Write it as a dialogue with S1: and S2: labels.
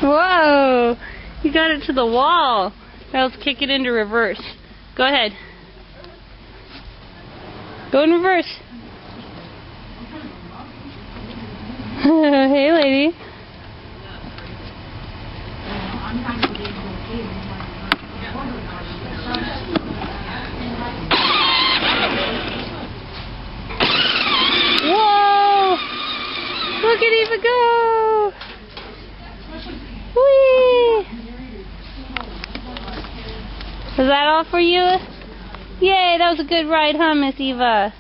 S1: Whoa! You got it to the wall. Now let's kick it into reverse. Go ahead. Go in reverse. Hey, lady. Whoa! Look at Eva go! Whee! Was that all for you? Yay, that was a good ride, huh, Miss Eva?